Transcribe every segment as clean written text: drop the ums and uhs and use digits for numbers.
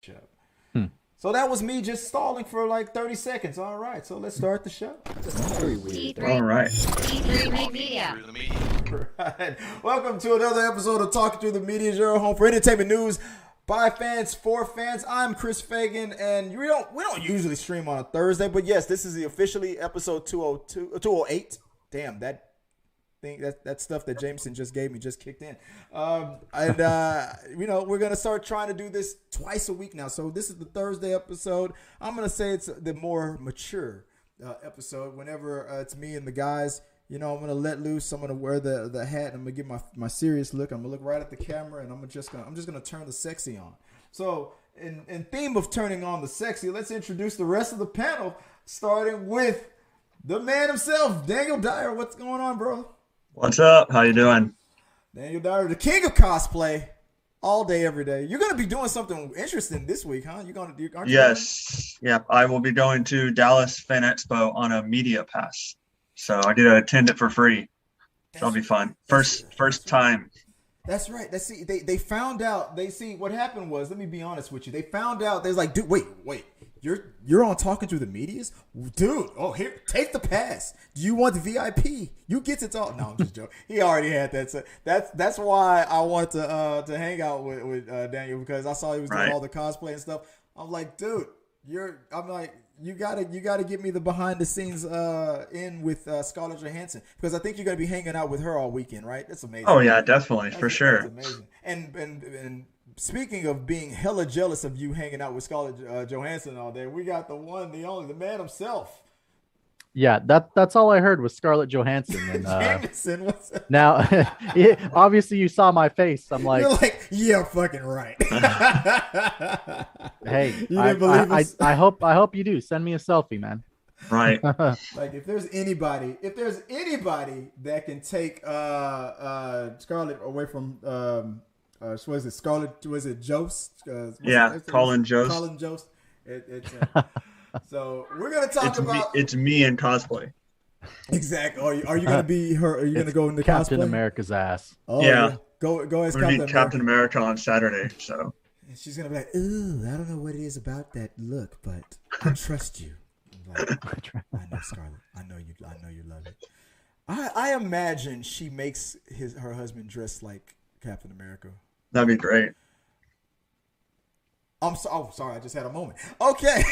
show. So that was me just stalling for like 30 seconds. All right, so let's start the show. All right. T3 Media. Right. Welcome to another episode of Talking Through the Media, your home for entertainment news by fans for fans. I'm Chris Fagan, and we don't usually stream on a Thursday, but yes, this is the officially episode 208. Damn, that thing, that stuff that Jameson just gave me just kicked in. We're gonna start trying to do this twice a week now. So this is the Thursday episode. I'm gonna say it's the more mature episode. Whenever it's me and the guys, I'm gonna let loose. I'm gonna wear the hat, and I'm gonna give my serious look. I'm gonna look right at the camera, and I'm just gonna turn the sexy on. So in theme of turning on the sexy, let's introduce the rest of the panel, starting with the man himself, Daniel Dyer. What's going on, bro? What's up? How you doing? Daniel Dyer, the king of cosplay, all day, every day. You're gonna be doing something interesting this week, huh? Aren't you? Yes. Yep. I will be going to Dallas Fan Expo on a media pass, so I get to attend it for free. That'll be fun. First time. That's right. They found out. They see what happened was. Let me be honest with you. They found out. They're like, dude, wait. You're on Talking Through the Medias, dude. Oh, here, take the pass. Do you want the VIP? You get to talk. No, I'm just joking. He already had that. So that's why I wanted to hang out with Daniel, because I saw he was doing all the cosplay and stuff. I'm like, dude, you gotta get me the behind the scenes in with Scarlett Johansson, because I think you're gonna be hanging out with her all weekend, right? That's amazing. Oh yeah, definitely, for sure. That's amazing. And speaking of being hella jealous of you hanging out with Scarlett Johansson all day, we got the one, the only, the man himself. Yeah, that's all I heard was Scarlett Johansson. And, Jameson, what's up? Now, obviously you saw my face. I'm like, you're like, yeah, fucking right. Hey, you didn't believe us? I hope you do. Send me a selfie, man. Right. Like if there's anybody that can take Scarlett away from was it Scarlett? Was it Jost? Colin Jost. Colin Jost. So we're gonna talk about. It's me in cosplay. Exactly. Are you gonna be her? Are you gonna go into Captain cosplay? America's ass? Oh Yeah. Go as I'm gonna be Captain America on Saturday. So. And she's gonna be like, "Ooh, I don't know what it is about that look, but I trust you." I'm like, I know, Scarlett. I know you love it. I imagine she makes her husband dress like Captain America. That'd be great. Sorry, I just had a moment. Okay,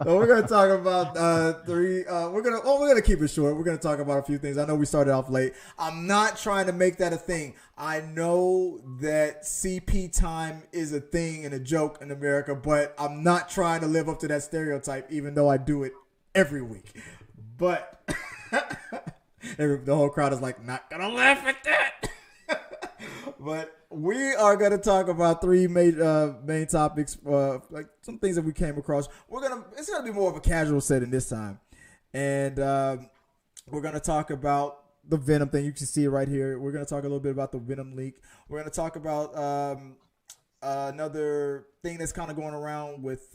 so we're gonna talk about three. We're gonna keep it short. We're gonna talk about a few things. I know we started off late. I'm not trying to make that a thing. I know that CP time is a thing and a joke in America, but I'm not trying to live up to that stereotype, even though I do it every week. But the whole crowd is like, not gonna laugh at that. But we are going to talk about three main topics, like some things that we came across. It's going to be more of a casual setting this time. And we're going to talk about the Venom thing. You can see it right here. We're going to talk a little bit about the Venom leak. We're going to talk about another thing that's kind of going around with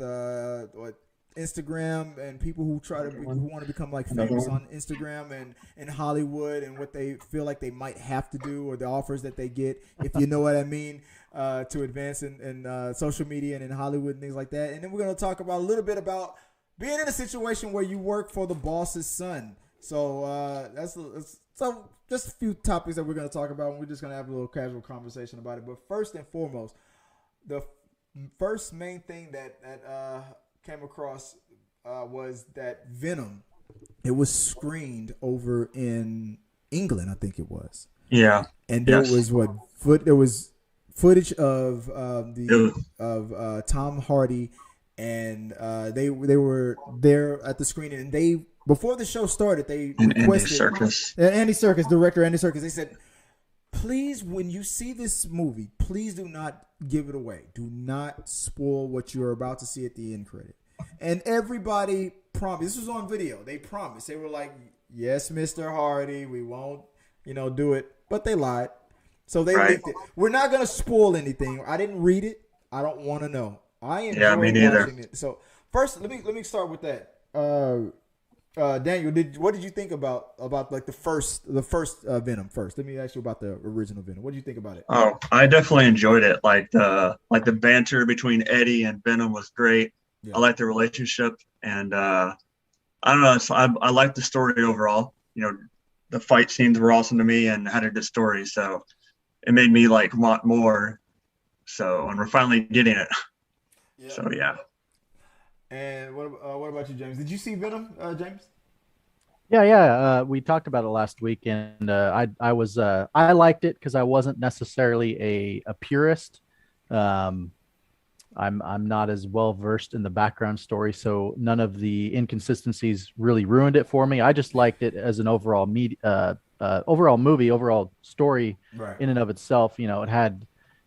Instagram and people who want to become like famous on Instagram and in Hollywood, and what they feel like they might have to do, or the offers that they get, if you know what I mean, to advance in social media and in Hollywood and things like that. And then we're going to talk about a little bit about being in a situation where you work for the boss's son. So that's just a few topics that we're going to talk about, and we're just going to have a little casual conversation about it. But first and foremost, the first main thing that came across was that Venom, it was screened over in England, I think it was. Yeah. And there was footage of Tom Hardy, and they were there at the screening, and before the show started, they requested Andy Serkis, director Andy Serkis. They said, please, when you see this movie, please do not give it away. Do not spoil what you're about to see at the end credit. And everybody promised. This was on video. They promised. They were like, yes, Mr. Hardy, we won't, do it. But they lied. So they leaked it. We're not going to spoil anything. I didn't read it. I don't want to know. I enjoyed me neither. watching it. So first, let me start with that. Daniel, what did you think about like the first Venom first? Let me ask you about the original Venom. What did you think about it? Oh, I definitely enjoyed it. Like the banter between Eddie and Venom was great. Yeah. I like the relationship, and I don't know. I like the story overall. The fight scenes were awesome to me and had a good story, so it made me like want more. So, and we're finally getting it. Yeah. So yeah. And what about you, James? Did you see Venom, James? Yeah. We talked about it last week, and I liked it because I wasn't necessarily a purist. I'm not as well versed in the background story, so none of the inconsistencies really ruined it for me. I just liked it as an overall overall movie, overall story, Right. in and of itself. It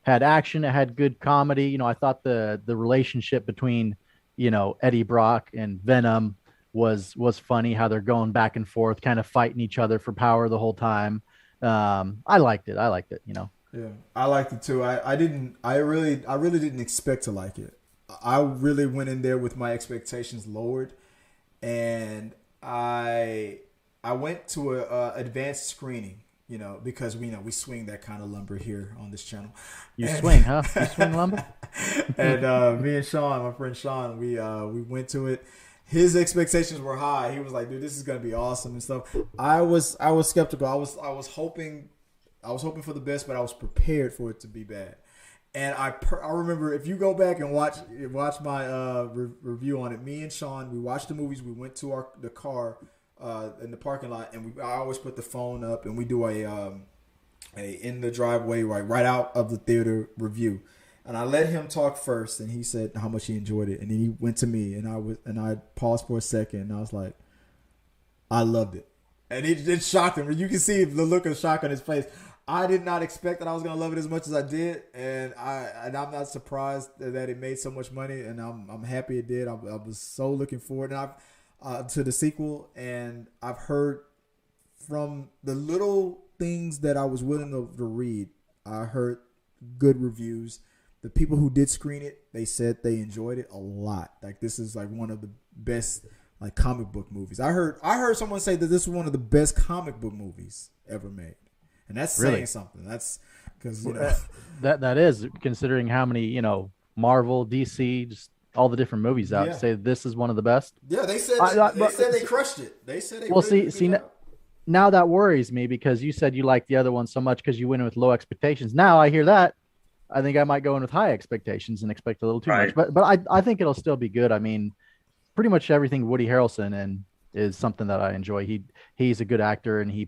had action, it had good comedy. I thought the relationship between Eddie Brock and Venom was funny. How they're going back and forth, kind of fighting each other for power the whole time. I liked it. Yeah, I liked it too. I really didn't expect to like it. I really went in there with my expectations lowered, and I went to a advanced screening, because we swing that kind of lumber here on this channel. You swing, huh? You swing lumber? And me and Sean, my friend Sean, we went to it. His expectations were high. He was like, "Dude, this is gonna be awesome" and stuff. I was skeptical. I was hoping for the best, but I was prepared for it to be bad. And I remember, if you go back and watch my review on it, me and Sean, we watched the movies. We went to the car in the parking lot, and I always put the phone up, and we do a in the driveway right out of the theater review. And I let him talk first, and he said how much he enjoyed it, and then he went to me, and I paused for a second, and I was like, I loved it, and it shocked him. You can see the look of shock on his face. I did not expect that I was gonna love it as much as I did, and I'm not surprised that it made so much money, and I'm happy it did. I was so looking forward to the sequel, and I've heard from the little things that I was willing to read, I heard good reviews. The people who did screen it, they said they enjoyed it a lot. Like, this is like one of the best like comic book movies. I heard someone say that this was one of the best comic book movies ever made. And that's saying Really? something. That's because that is, considering how many Marvel, DC, just all the different movies out, Yeah. say this is one of the best. Yeah, they said they crushed it. They said they Well, really did see, a good job. now that worries me, because you said you liked the other one so much because you went in with low expectations. Now I hear that, I think I might go in with high expectations and expect a little too Right. much. But I think it'll still be good. I mean, pretty much everything Woody Harrelson and is something that I enjoy. He's a good actor, and he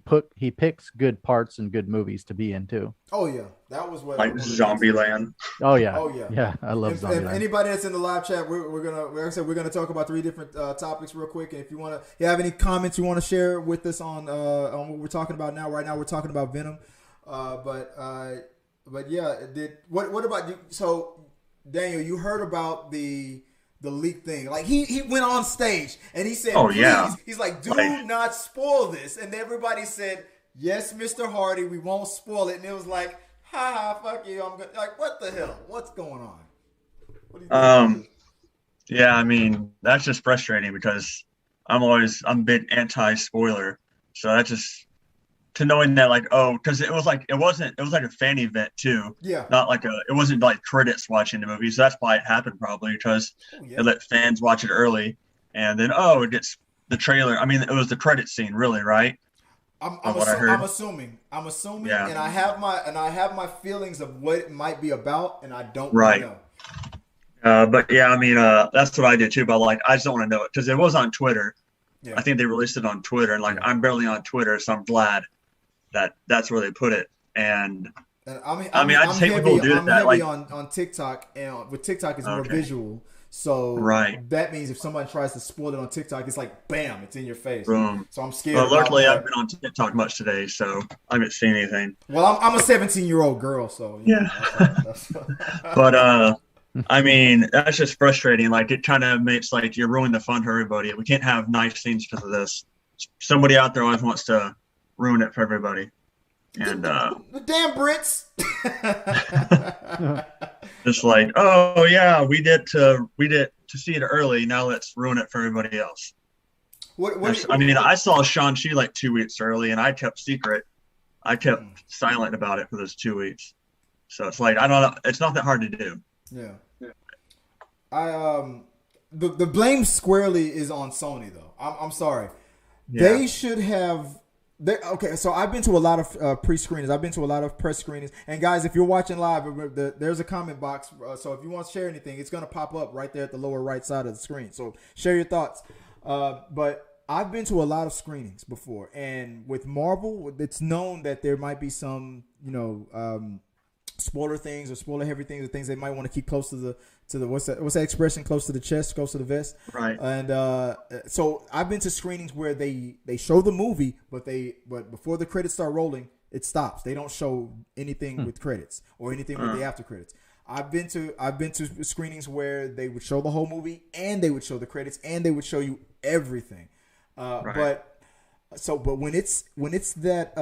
picks good parts and good movies to be in too. Oh yeah, that was what Like Zombieland. Oh yeah, Oh, yeah. yeah. I love If Zombieland. anybody that's in the live chat, we're gonna, like I said, we're gonna talk about 3 different topics real quick. And if you have any comments you want to share with us on what we're talking about now. Right now, we're talking about Venom. But yeah, what about you? So Daniel, you heard about the leak thing? Like, he went on stage and he said, Oh, "Please," yeah. he's like, "Do Like- not spoil this." And everybody said, "Yes, Mr. Hardy, we won't spoil it." And it was like, "Ha, fuck you, I'm good." Like, what the hell? What's going on? What do you think? Yeah, I mean, that's just frustrating because I'm a big anti-spoiler. So that's just to knowing that, like, because it was like a fan event too. Yeah. Not like it wasn't like critics watching the movie. So that's why it happened, probably because Oh, yeah. they let fans watch it early, and then it gets the trailer. I mean, it was the credit scene, really, right? I'm what I heard. assuming, Yeah. and I have my feelings of what it might be about, and I don't Right. know. But yeah, I mean, that's what I did too. But like, I just don't want to know it because it was on Twitter. Yeah. I think they released it on Twitter, and like, I'm barely on Twitter, so I'm glad that that's where they put it. And And I mean, I just hate when people do I'm that, heavy like- on TikTok, and with TikTok it's more Okay. visual. So Right. that means if somebody tries to spoil it on TikTok, it's like bam, it's in your face. Boom. So I'm scared. Well, about luckily, I that. haven't been on TikTok much today, so I haven't seen anything. Well, I'm a 17-year-old girl, so Yeah. that's But I mean, that's just frustrating. Like, it kind of makes like you're ruining the fun for everybody. We can't have nice things because of this. Somebody out there always wants to ruin it for everybody, and the damn Brits. just like, oh yeah, we did to see it early. Now let's ruin it for everybody else. I mean, I saw Shang-Chi like 2 weeks early, and I kept secret. I kept silent about it for those 2 weeks. So it's like I don't know. It's not that hard to do. Yeah. The blame squarely is on Sony though. I'm sorry. Yeah. They should have. Okay, so I've been to a lot of pre-screenings. I've been to a lot of press screenings. And guys, if you're watching live, there's a comment box. So if you want to share anything, it's going to pop up right there at the lower right side of the screen. So share your thoughts. But I've been to a lot of screenings before, and with Marvel, it's known that there might be some, spoiler things or spoiler heavy things or things they might want to keep close to the what's that expression, close to the chest, close to the vest, right? And so I've been to screenings where they show the movie, but before the credits start rolling, it stops. They don't show anything with credits or anything with the after credits. I've been to screenings where they would show the whole movie and they would show the credits and they would show you everything. Right. But when it's that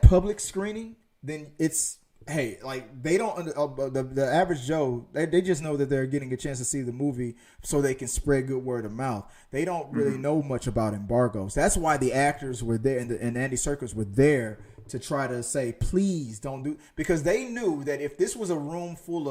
public screening, then it's, hey, like they don't the average Joe, they just know that they're getting a chance to see the movie so they can spread good word of mouth. They don't really know much about embargoes. That's why the actors were there and Andy Serkis were there to try to say, please don't do, because they knew that if this was a room full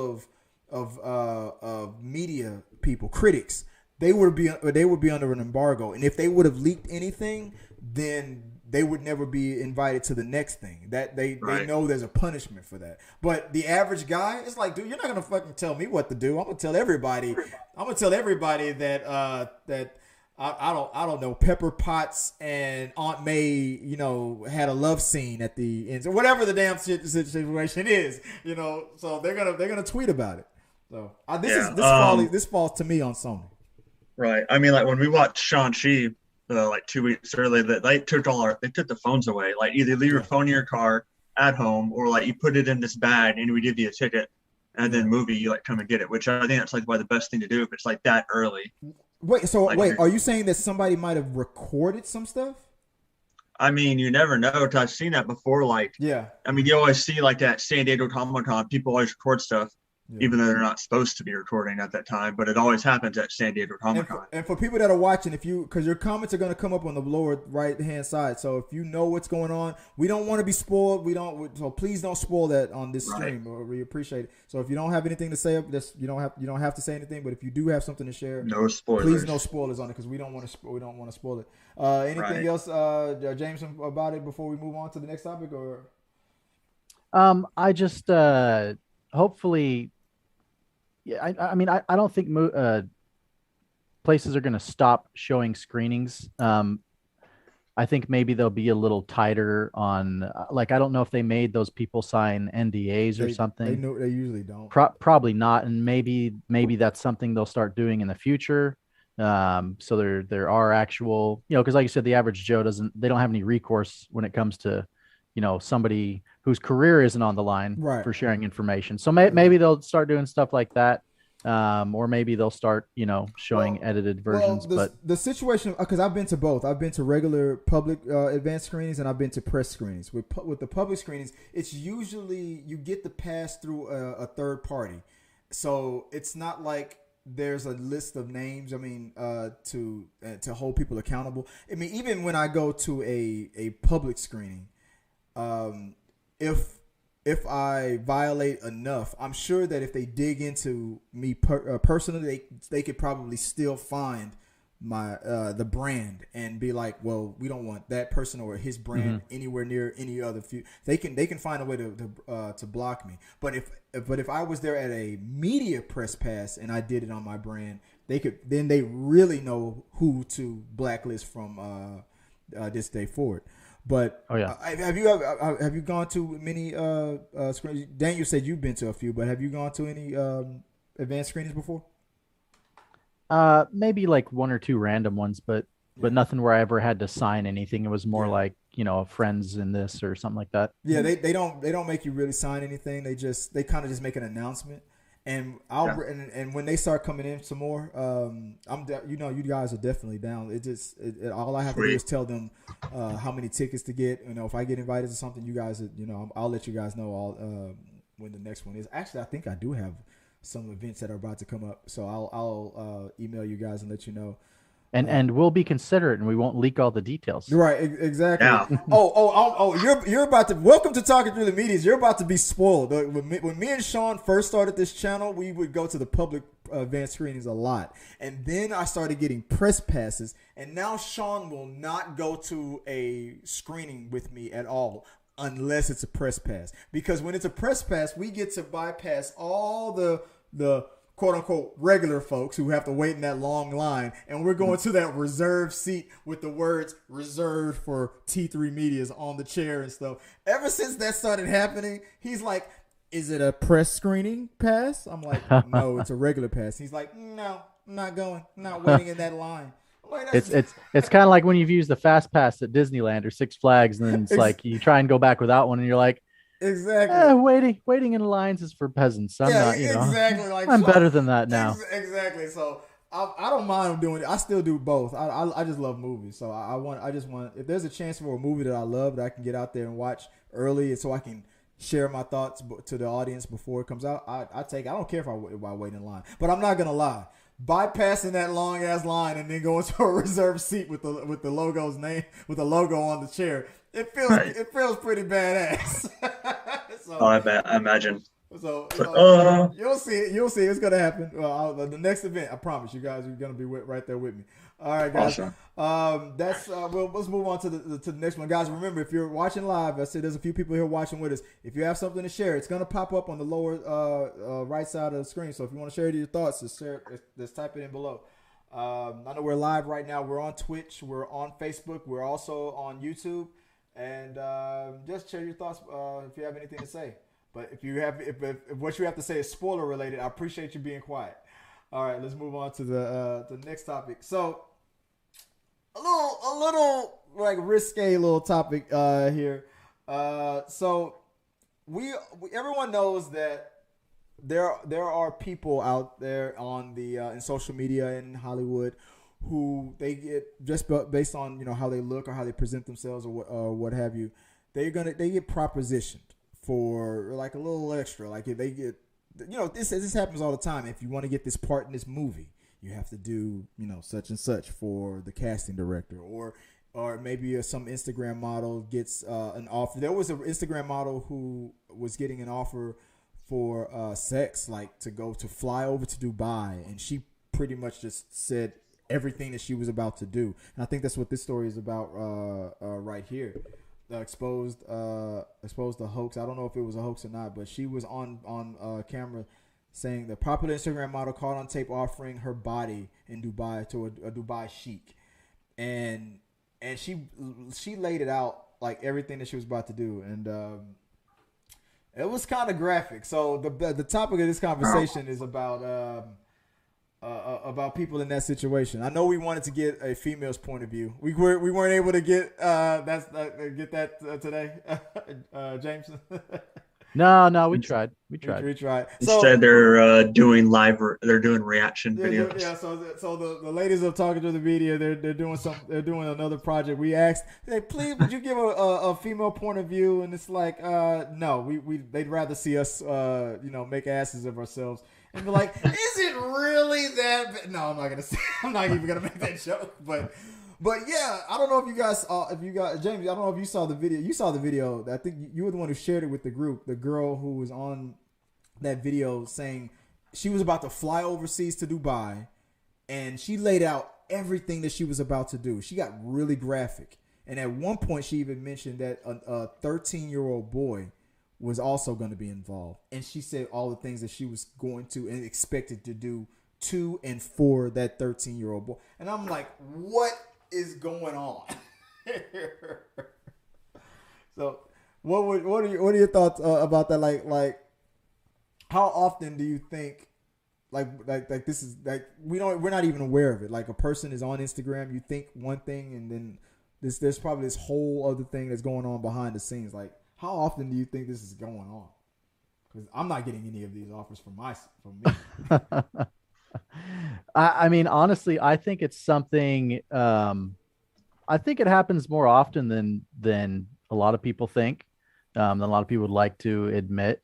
of media people, critics, they would be under an embargo, and if they would have leaked anything, then they would never be invited to the next thing. That they know there's a punishment for that. But the average guy, it's like, dude, you're not gonna fucking tell me what to do. I'm gonna tell everybody that I don't know, Pepper Potts and Aunt May, had a love scene at the end, so whatever the damn situation is, so they're gonna tweet about it. So this falls to me on Sony. Right. I mean, like when we watched Shang-Chi like 2 weeks earlier, that they took the phones away. Like either leave your phone in your car at home, or like you put it in this bag and we give you a ticket, and then movie you like come and get it. Which I think that's like the best thing to do if it's like that early. Wait, are you saying that somebody might have recorded some stuff? I mean, you never know. Cause I've seen that before. Like, yeah. I mean, you always see like that San Diego Comic-Con. People always record stuff. Yeah. Even though they're not supposed to be recording at that time, but it always happens at San Diego Comic-Con. And for people that are watching, because your comments are going to come up on the lower right-hand side, so if you know what's going on, we don't want to be spoiled. So please don't spoil that on this stream. We appreciate it. So if you don't have anything to say, you don't have to say anything. But if you do have something to share, no spoilers. Please, no spoilers on it, because we don't want to spoil it. Anything else, Jameson, about it before we move on to the next topic, or? I just hopefully. Yeah, I mean, I don't think places are going to stop showing screenings. I think maybe they'll be a little tighter on, like, I don't know if they made those people sign NDAs or something. They usually don't. Probably not, and maybe that's something they'll start doing in the future. So there are actual, because like you said, the average Joe they don't have any recourse when it comes to, somebody whose career isn't on the line for sharing information. So maybe they'll start doing stuff like that. Or maybe they'll start, showing edited versions. But the situation, because I've been to both. I've been to regular public advanced screenings, and I've been to press screenings. With the public screenings, it's usually you get the pass through a third party. So it's not like there's a list of names. I mean, to hold people accountable. I mean, even when I go to a public screening, if I violate enough, I'm sure that if they dig into me personally, they could probably still find my the brand and be like, well, we don't want that person or his brand anywhere near any other few. They can find a way to block me. But if I was there at a media press pass and I did it on my brand, they really know who to blacklist from this day forward. But have you gone to many screenings? Daniel said you've been to a few, but have you gone to any advanced screenings before? Maybe like one or two random ones, but nothing where I ever had to sign anything. It was more like friends in this or something like that. Yeah, they don't make you really sign anything. They kind of just make an announcement. And and when they start coming in some more, you guys are definitely down. All I have to do is tell them how many tickets to get. If I get invited to something, you guys, I'll let you guys know when the next one is. Actually, I think I do have some events that are about to come up, so I'll email you guys and let you know. and we'll be considerate and we won't leak all the details. Right, exactly. Yeah. You're about to welcome to Talking Through the Medias. You're about to be spoiled. When me and Sean first started this channel, we would go to the public advanced screenings a lot, and then I started getting press passes, and now Sean will not go to a screening with me at all unless it's a press pass, because when it's a press pass, we get to bypass all the quote unquote regular folks who have to wait in that long line, and we're going to that reserved seat with the words reserved for T3 Medias on the chair and stuff. Ever since that started happening, he's like, is it a press screening pass? I'm like, no, it's a regular pass. He's like, no, I'm not going. I'm not waiting in that line. Like, it's kind of like when you've used the fast pass at Disneyland or Six Flags, and then it's like you try and go back without one, and you're like, exactly. Waiting in lines is for peasants. I'm not, exactly. Like, I'm better than that now. Exactly. So I don't mind doing it. I still do both. I just love movies. So I just want, if there's a chance for a movie that I love that I can get out there and watch early, so I can share my thoughts to the audience before it comes out, I take it. I don't care if I wait in line. But I'm not gonna lie, bypassing that long ass line and then going to a reserved seat with the logo's name, with the logo on the chair, it feels pretty badass. So, I imagine. So you'll see it. It's gonna happen. The next event, I promise you guys, you're gonna be right there with me. All right, guys. Awesome. Let's move on to the next one, guys. Remember, if you're watching live, I said there's a few people here watching with us. If you have something to share, it's gonna pop up on the lower right side of the screen. So if you want to share your thoughts, just type it in below. I know we're live right now. We're on Twitch. We're on Facebook. We're also on YouTube. And just share your thoughts if you have anything to say. But if what you have to say is spoiler related, I appreciate you being quiet. All right, let's move on to the next topic. So a little like risque little topic here. So everyone knows that there are people out there on the in social media in Hollywood who they get just based on how they look or how they present themselves or what have you. They get propositioned for like a little extra. Like if they get, this happens all the time. If you want to get this part in this movie, you have to do such and such for the casting director, or maybe some Instagram model gets an offer. There was an Instagram model who was getting an offer for sex, like to fly over to Dubai, and she pretty much just said everything that she was about to do. And I think that's what this story is about right here. Exposed the hoax. I don't know if it was a hoax or not, but she was on camera saying the popular Instagram model caught on tape offering her body in Dubai to a Dubai sheik, and she laid it out like everything that she was about to do, and it was kind of graphic. So the topic of this conversation is about people in that situation. I know we wanted to get a female's point of view. We weren't able to get that today, Jameson. No, we tried. We tried. Instead, they're doing reaction videos. Yeah. So the ladies of Talking to the Media, they're doing another project. We asked, hey, please, would you give a female point of view? And it's like, no, they'd rather see us, make asses of ourselves. And be like, is it really that bad? No, I'm not gonna say. I'm not even gonna make that joke. But yeah, I don't know if you guys, James, I don't know if you saw the video. You saw the video. I think you were the one who shared it with the group. The girl who was on that video saying she was about to fly overseas to Dubai, and she laid out everything that she was about to do. She got really graphic, and at one point she even mentioned that a 13-year-old boy was also going to be involved, and she said all the things that she was going to and expected to do to and for that 13-year-old boy. And I'm like, what is going on? So what are your thoughts about that? Like how often do you think like this is like we're not even aware of it? Like a person is on Instagram, you think one thing, and then there's probably this whole other thing that's going on behind the scenes. Like, how often do you think this is going on? Because I'm not getting any of these offers from me. I mean, honestly, I think it's something. I think it happens more often than a lot of people think. Than a lot of people would like to admit.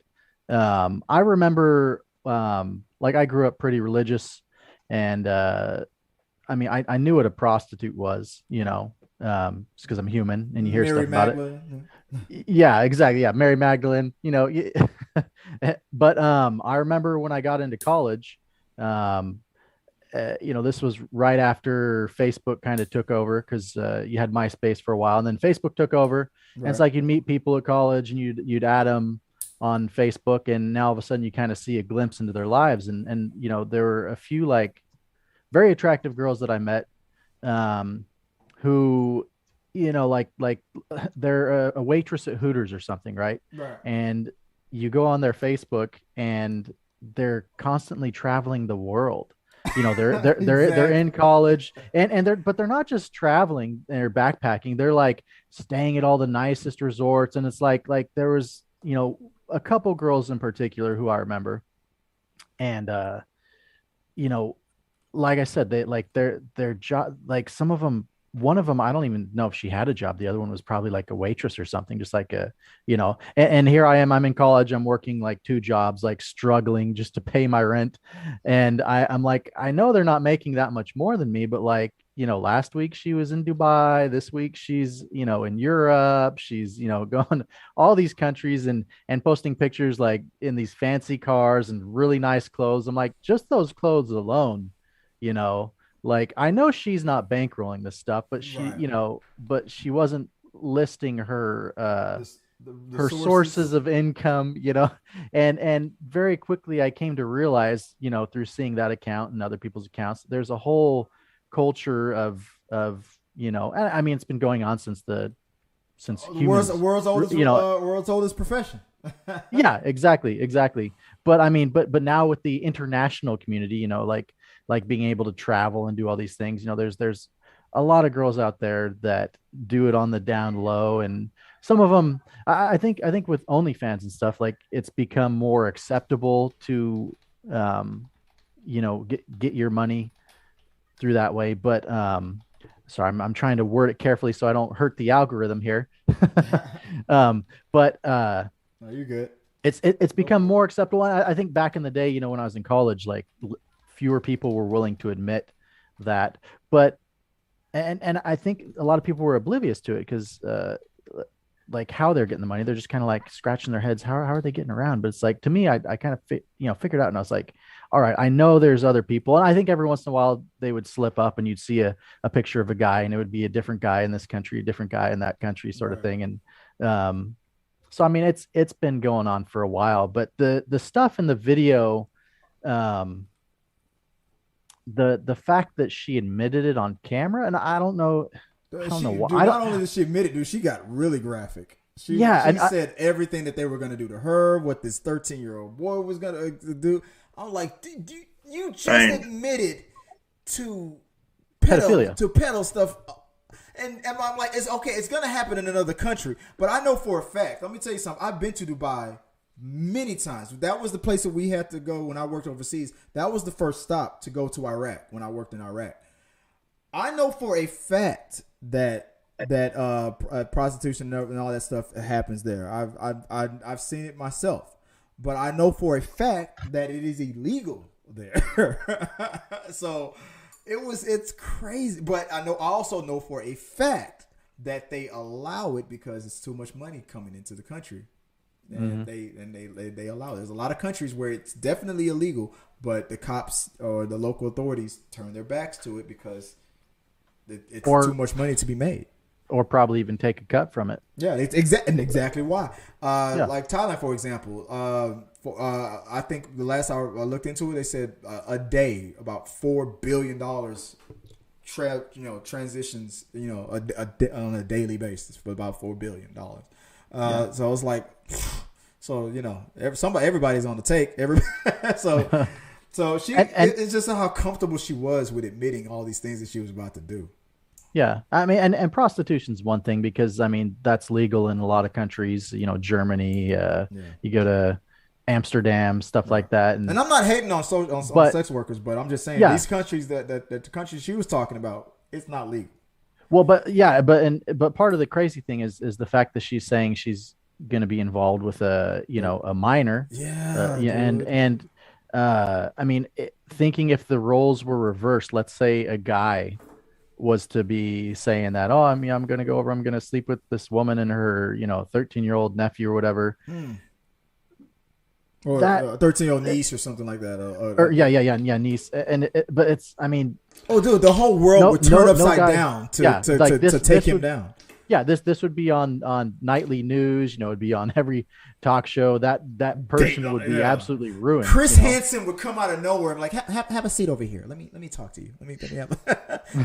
I remember, like, I grew up pretty religious, and I I mean, I knew what a prostitute was, just because I'm human and you hear Mary stuff about Magdalene. it. Yeah, exactly. Yeah. Mary Magdalene, but I remember when I got into college, um, this was right after Facebook kind of took over because you had MySpace for a while, and then Facebook took over. And it's Right. like you'd meet people at college, and you'd add them on Facebook, and now all of a sudden you kind of see a glimpse into their lives, and there were a few like very attractive girls that I met, um, who, like they're a waitress at Hooters or something, right? Right. And you go on their Facebook, and they're constantly traveling the world. They're in Exactly. college, and they're not just traveling, they're backpacking. They're like staying at all the nicest resorts, and it's like there was a couple girls in particular who I remember, and you know like I said, they like their job, like some of them, one of them, I don't even know if she had a job. The other one was probably like a waitress or something, just like and here I am, I'm in college, I'm working like two jobs, like struggling just to pay my rent. And I'm like, I know they're not making that much more than me, but like, last week she was in Dubai. This week she's, in Europe. She's, going all these countries and posting pictures like in these fancy cars and really nice clothes. I'm like, just those clothes alone, you know, like I know she's not bankrolling this stuff, but Right. but she wasn't listing her The her sources. sources of income, and very quickly I came to realize, through seeing that account and other people's accounts, there's a whole culture of I mean, it's been going on since The world's humans, world's oldest you know, world's oldest profession. yeah, exactly. But I mean, but now with the international community, like being able to travel and do all these things, there's a lot of girls out there that do it on the down low, and some of them, I think with OnlyFans and stuff, like it's become more acceptable to, get your money through that way. But sorry, I'm trying to word it carefully so I don't hurt the algorithm here. But No, you're good. it's become more acceptable. I think back in the day, when I was in college, like fewer people were willing to admit that. But and I think a lot of people were oblivious to it because like how they're getting the money, they're just kind of like scratching their heads. How are they getting around? But it's like, to me, I kind of figured out, and I was like, all right, I know there's other people, and I think every once in a while they would slip up, and you'd see a picture of a guy, and it would be a different guy in this country, a different guy in that country, sort of Right. thing. And so I mean, it's been going on for a while, but the stuff in the video, um, the fact that she admitted it on camera, and I don't know She, why. dude, I don't. not only did she admit it, dude, she got really graphic. She Yeah, she and said everything that they were gonna do to her, what this 13-year-old boy was gonna do. I'm like, dude, you just Dang. admitted to pedophilia. pedo stuff. And I'm like, it's okay, it's gonna happen in another country. But I know for a fact, let me tell you something. I've been to Dubai many times. That was the place that we had to go when I worked overseas. That was the first stop to go to Iraq when I worked in Iraq. I know for a fact that prostitution and all that stuff happens there. I've seen it myself, but I know for a fact that it is illegal there. So it's crazy. But I also know for a fact that they allow it because it's too much money coming into the country. And they allow it. There's a lot of countries where it's definitely illegal, but the cops or the local authorities turn their backs to it because it's too or much money to be made. or probably even take a cut from it. Yeah, it's exactly why. Yeah. Like Thailand, for example. I think the last I looked into it, they said a day about $4 billion transitions, on a daily basis for about $4 billion. So it's like, so everybody's on the take. So so it's just how comfortable she was with admitting all these things that she was about to do. Yeah, I mean, and prostitution's one thing because I mean that's legal in a lot of countries. Germany. Yeah. You go to Amsterdam, stuff like that, And I'm not hating on but sex workers, but I'm just saying yeah, these countries that the countries she was talking about, it's not legal. well, but yeah, but part of the crazy thing is the fact that she's saying she's going to be involved with a minor, Yeah, yeah, dude. and I mean, thinking if the roles were reversed, let's say a guy was to be saying that, oh, I mean, I'm going to go over, I'm going to sleep with this woman and her, 13-year-old nephew or whatever. Or That a 13-year-old niece or something like that. or yeah, niece. And but it's, I mean, oh, dude, the whole world would turn upside guy, down like to take him down. Yeah, this would be on nightly news. It'd be on every talk show. That person would be absolutely ruined. Chris Hansen would come out of nowhere and like, have a seat over here. Let me talk to you. Let me have.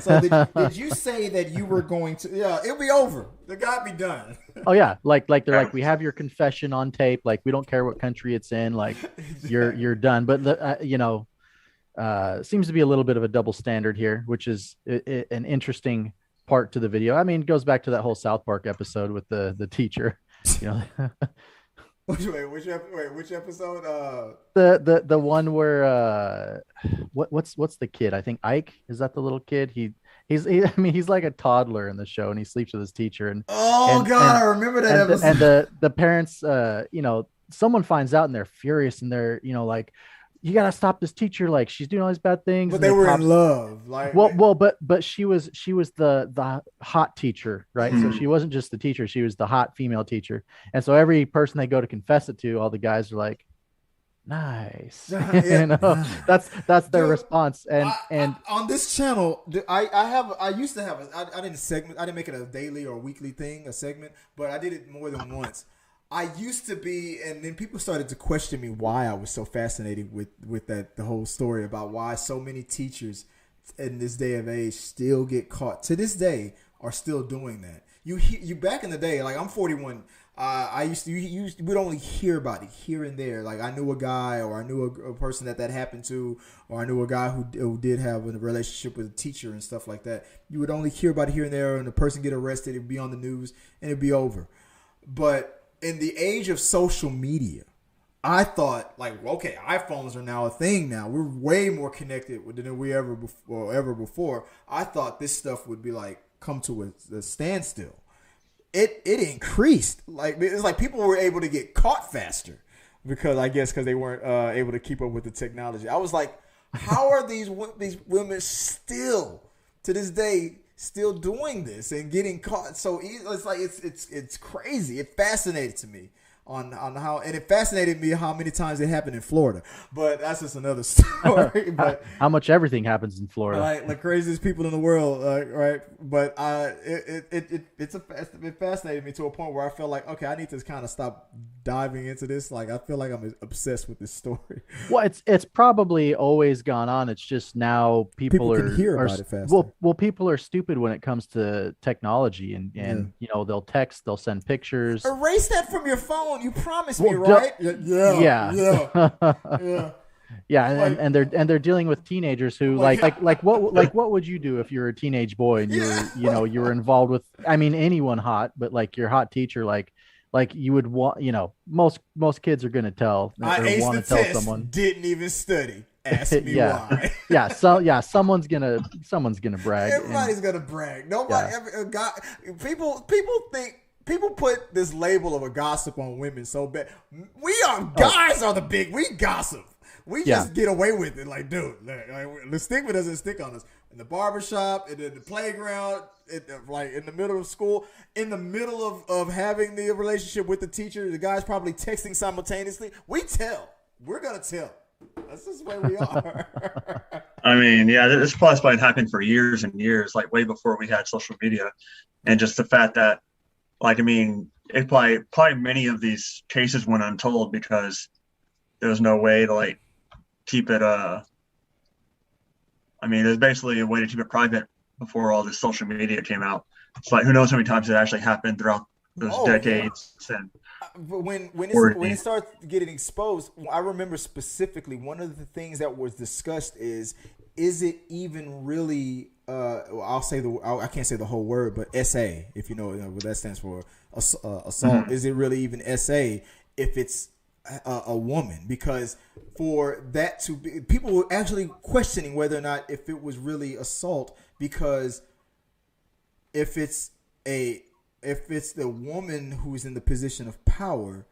So did you say that you were going to? Yeah, it'll be over. The guy be done. Oh yeah, like they're like, we have your confession on tape. Like, we don't care what country it's in. Like, you're done. But seems to be a little bit of a double standard here, which is an interesting part to the video. I mean, it goes back to that whole South Park episode with the teacher. Which episode? The one where what's the kid? I think Ike, is that the little kid? He's like a toddler in the show, and he sleeps with his teacher. And I remember that episode. And the parents, someone finds out and they're furious, and they're like, you gotta stop this teacher, like she's doing all these bad things. But they were in love, like but she was the hot teacher, right? So she wasn't just the teacher, she was the hot female teacher. And so every person they go to confess it to, all the guys are like, nice. That's their response. And on this channel, I used to have I didn't make it a daily or weekly thing, a segment, but I did it more than once. I used to be, and then people started to question me why I was so fascinated with the whole story about why so many teachers in this day of age still get caught. To this day, are still doing that. You back in the day, like I'm 41. You would only hear about it here and there. Like I knew a guy, or I knew a person that happened to, or I knew a guy who did have a relationship with a teacher and stuff like that. You would only hear about it here and there, and the person get arrested, it'd be on the news, and it'd be over. But in the age of social media, I thought, like, okay, iPhones are now a thing now. We're way more connected than we ever before. I thought this stuff would be like come to a standstill. It increased. Like, it's like people were able to get caught faster because they weren't able to keep up with the technology. I was like, how are these women still to this day still doing this and getting caught so easy? It's like it's crazy. It fascinated to me on how, and it fascinated me how many times it happened in Florida. But that's just another story. But how much everything happens in Florida, right? Like craziest people in the world, right? But it fascinated me to a point where I felt like, okay, I need to kind of stop diving into this. Like I feel like I'm obsessed with this story. Well, it's probably always gone on. It's just now people can hear about it faster. Well, people are stupid when it comes to technology, and they'll text, they'll send pictures. Erase that from your phone. You promised me, right? Yeah. Yeah, and they're dealing with teenagers who like what would you do if you were a teenage boy and you were involved with, I mean, anyone hot, but like your hot teacher, like you would want, most kids are gonna tell or want to tell someone. Didn't even study. Ask me why. Someone's gonna brag. Everybody's gonna brag. Nobody ever People put this label of a gossip on women so bad. Guys are we gossip. We just get away with it. Like, dude, the stigma doesn't stick on us. In the barbershop, in the playground, like in the middle of school, in the middle of having the relationship with the teacher, the guy's probably texting simultaneously. We tell. We're going to tell. That's just the way we are. I mean, yeah, this probably been happening for years and years, like way before we had social media. And just the fact that, like, I mean, it probably many of these cases went untold because there was no way to like keep it. I mean, there's basically a way to keep it private before all this social media came out. It's like who knows how many times it actually happened throughout those decades. And but when it starts getting exposed, I remember specifically one of the things that was discussed is it even really? I can't say the whole word, but SA, if you know what that stands for, assault. Mm-hmm. Is it really even SA if it's a woman? Because for that to be, people were actually questioning whether or not if it was really assault, because if it's the woman who's in the position of power,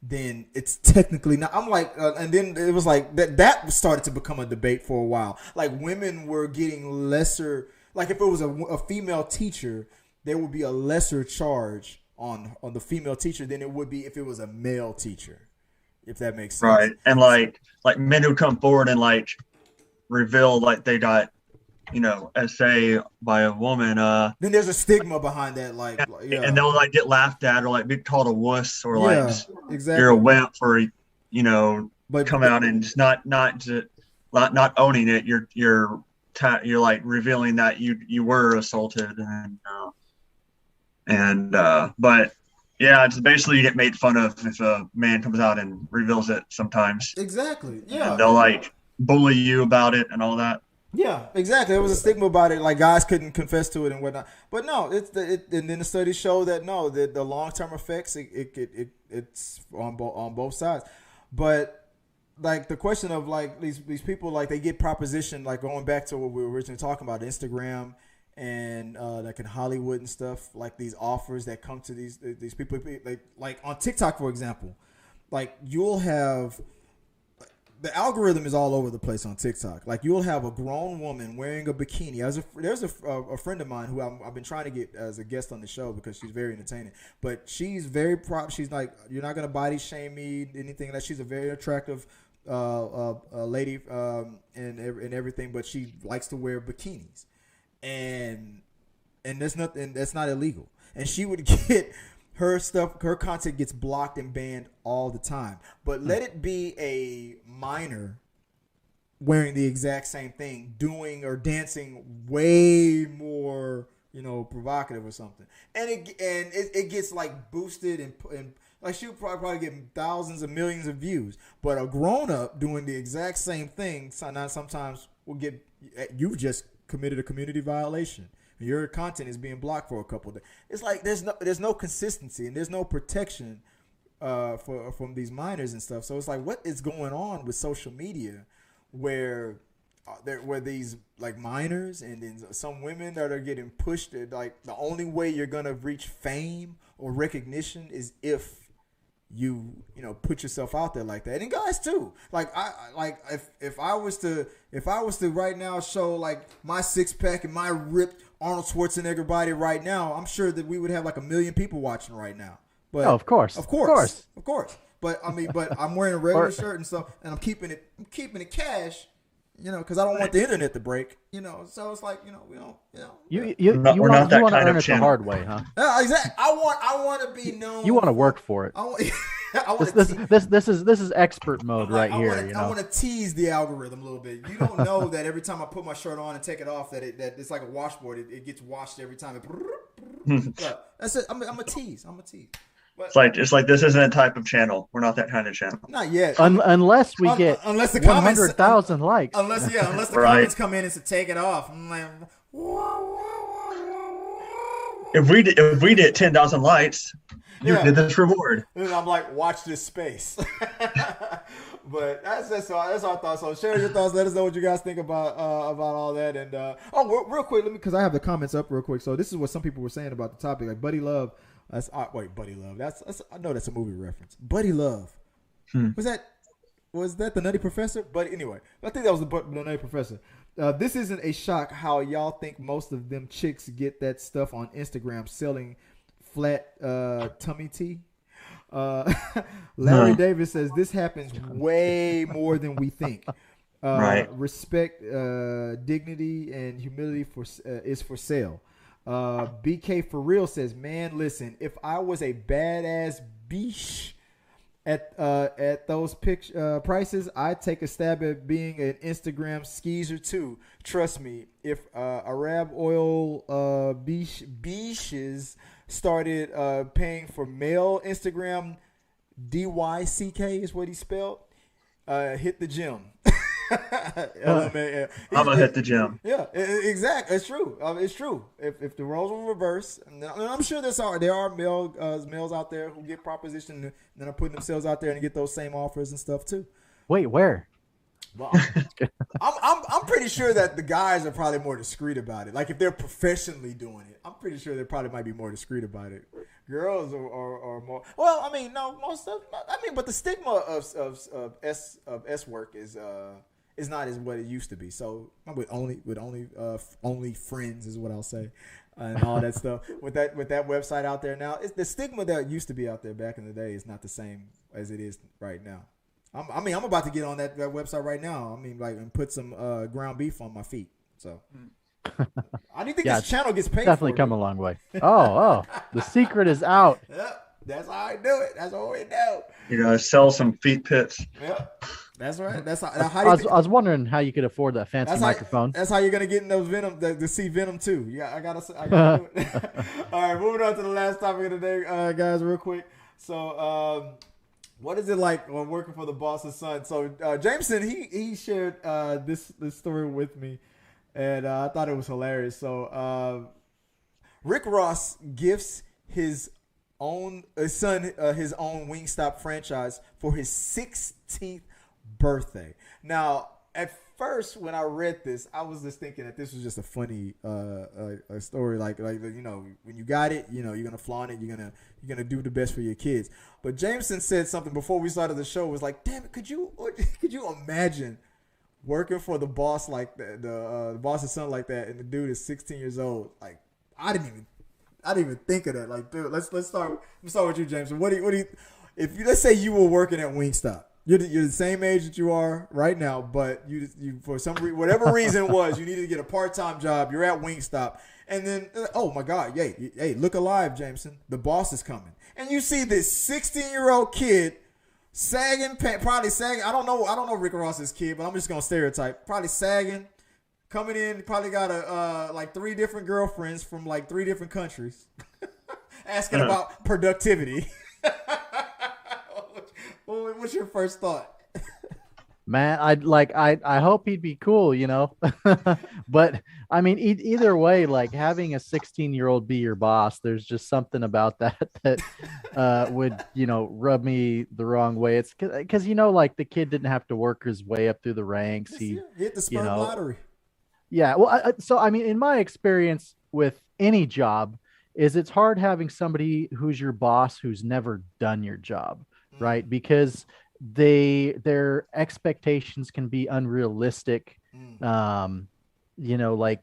then it's technically not. I'm like, and then it was like that started to become a debate for a while. Like women were getting lesser. Like if it was a female teacher, there would be a lesser charge on the female teacher than it would be if it was a male teacher. If that makes sense. Right. And like men who come forward and like reveal like they got, essay by a woman. Then there's a stigma behind that, like, yeah. And they'll like get laughed at or like be called a wuss or like exactly. You're a wimp for come out and just not owning it. You're like revealing that you were assaulted but yeah, it's basically you get made fun of if a man comes out and reveals it sometimes. Exactly. Yeah. And they'll like bully you about it and all that. Yeah, exactly. There was a stigma about it, like guys couldn't confess to it and whatnot. But no, and then the studies show that the long-term effects it's on both sides. But like the question of like these people, like they get propositioned, like going back to what we were originally talking about, Instagram and like in Hollywood and stuff, like these offers that come to these people, like on TikTok, for example, like you'll have. The algorithm is all over the place on TikTok. Like you'll have a grown woman wearing a bikini. There's a friend of mine who I've been trying to get as a guest on the show because she's very entertaining. But she's very she's like, you're not gonna body shame me, anything like that. She's a very attractive lady and everything. But she likes to wear bikinis, and that's not illegal. And she would get. Her content gets blocked and banned all the time. But let it be a minor wearing the exact same thing, doing or dancing way more, provocative or something, and it gets like boosted and like she'll probably get thousands of millions of views. But a grown up doing the exact same thing sometimes will get. You've just committed a community violation. Your content is being blocked for a couple of days. It's like there's no consistency and there's no protection from these minors and stuff. So it's like, what is going on with social media, where these like minors and then some women that are getting pushed at, like the only way you're gonna reach fame or recognition is if you put yourself out there like that. And guys too. Like if I was to right now show like my six pack and my ripped Arnold Schwarzenegger body right now, I'm sure that we would have like 1 million people watching right now. But of course. But I mean, I'm wearing a regular shirt and stuff, and I'm keeping it cash, because I don't want the internet to break, So it's like, we don't, You want to earn it the hard way, huh? Yeah, exactly. I want to be known. You want to work for it. This is expert mode right here. I want to tease the algorithm a little bit. You don't know that every time I put my shirt on and take it off, that it's like a washboard. It gets washed every time. That's it. I'm a tease. But, it's like this isn't a type of channel. We're not that kind of channel. Not yet. Unless we get 100,000 likes. Unless the comments come in and say take it off. I'm like, if we did 10,000 likes, you get this reward. And I'm like, watch this space. But that's our thoughts. So share your thoughts. Let us know what you guys think about all that. And real quick, because I have the comments up real quick. So this is what some people were saying about the topic. Like Buddy Love. Buddy Love. That's I know that's a movie reference. Buddy Love. Was that the Nutty Professor? But anyway, I think that was the Nutty Professor. This isn't a shock how y'all think most of them chicks get that stuff on Instagram selling flat tummy tea. Larry Davis says this happens way more than we think. Right. Respect, dignity, and humility is for sale. BK for real says, man, listen, if I was a badass beach at those prices, I'd take a stab at being an Instagram skeezer too. Trust me, if Arab oil beaches started paying for male Instagram, DYCK is what he spelled, hit the gym. I'm gonna hit the gym. Yeah, exactly. It's true. It's true. If the roles were reversed, and I'm sure there are males out there who get propositioned and then are putting themselves out there and get those same offers and stuff too. Wait, where? Well, I'm pretty sure that the guys are probably more discreet about it. Like if they're professionally doing it, I'm pretty sure they probably might be more discreet about it. girls are more. Well, I mean, no, most of. I mean, but the stigma of S work is not as what it used to be. So with only friends is what I'll say, and all that stuff. With that website out there now, it's the stigma that used to be out there back in the day is not the same as it is right now. I'm about to get on that website right now. I mean, like, and put some ground beef on my feet. So. I do think this channel gets paid. Definitely come a long way. Oh, the secret is out. Yep, that's how I do it. That's what we do. You gotta sell some feet pits. Yep, that's right. That's how. I was wondering how you could afford that fancy microphone. That's how you're gonna get in those Venom to see Venom too. Yeah, I gotta do it. All right, moving on to the last topic of the day, guys, real quick. So, what is it like when working for the boss's son? So, Jameson, he shared this story with me. And I thought it was hilarious. So Rick Ross gifts his own son his own Wingstop franchise for his 16th birthday. Now, at first, when I read this, I was just thinking that this was just a funny a story. Like you know, when you got it, you know, you're gonna flaunt it. You're gonna do the best for your kids. But Jameson said something before we started the show. Was like, damn it, could you imagine working for the boss like the boss's son like that, and the dude is 16 years old? Like, I didn't even think of that. Like, dude, let's start with you, James. What do you if you, let's say you were working at Wingstop, you're the same age that you are right now, but you for some whatever reason it was, you needed to get a part-time job. You're at Wingstop, and then oh my God, hey, look alive, Jameson, the boss is coming, and you see this 16-year-old kid. Probably sagging. I don't know Rick Ross's kid, but I'm just gonna stereotype. Probably sagging, coming in. Probably got like 3 different girlfriends from like 3 different countries, asking about productivity. What's your first thought? Man, I hope he'd be cool, you know. But I mean, either way, like having a 16-year-old be your boss, there's just something about that would, you know, rub me the wrong way. It's because, you know, like the kid didn't have to work his way up through the ranks. He hit the sperm lottery. Yeah, well, so I mean, in my experience with any job, is it's hard having somebody who's your boss who's never done your job, right? Because their expectations can be unrealistic. You know, like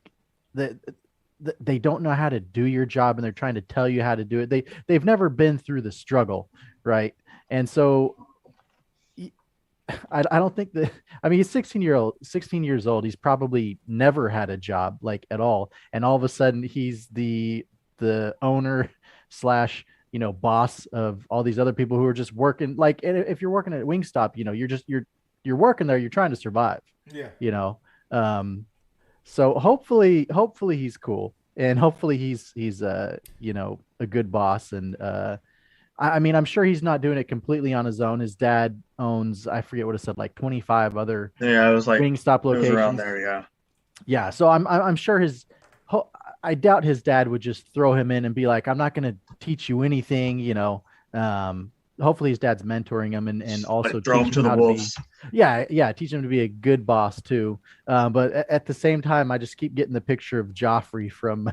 they don't know how to do your job, and they're trying to tell you how to do it. They've never been through the struggle, right? And so I don't think that, I mean, he's 16 years old. He's probably never had a job like at all. And all of a sudden he's the owner slash, you know, boss of all these other people who are just working. Like, if you're working at Wingstop, you know, you're working there, you're trying to survive, you know? So hopefully he's cool, and hopefully he's you know, a good boss. And, I mean, I'm sure he's not doing it completely on his own. His dad owns, I forget what it said, like 25 other it was like Wingstop locations. It was around there, yeah. So I'm sure I doubt his dad would just throw him in and be like, I'm not going to teach you anything, you know. Hopefully his dad's mentoring him and also like throw him to the wolves. Teach him to be a good boss too. But at the same time, I just keep getting the picture of Joffrey from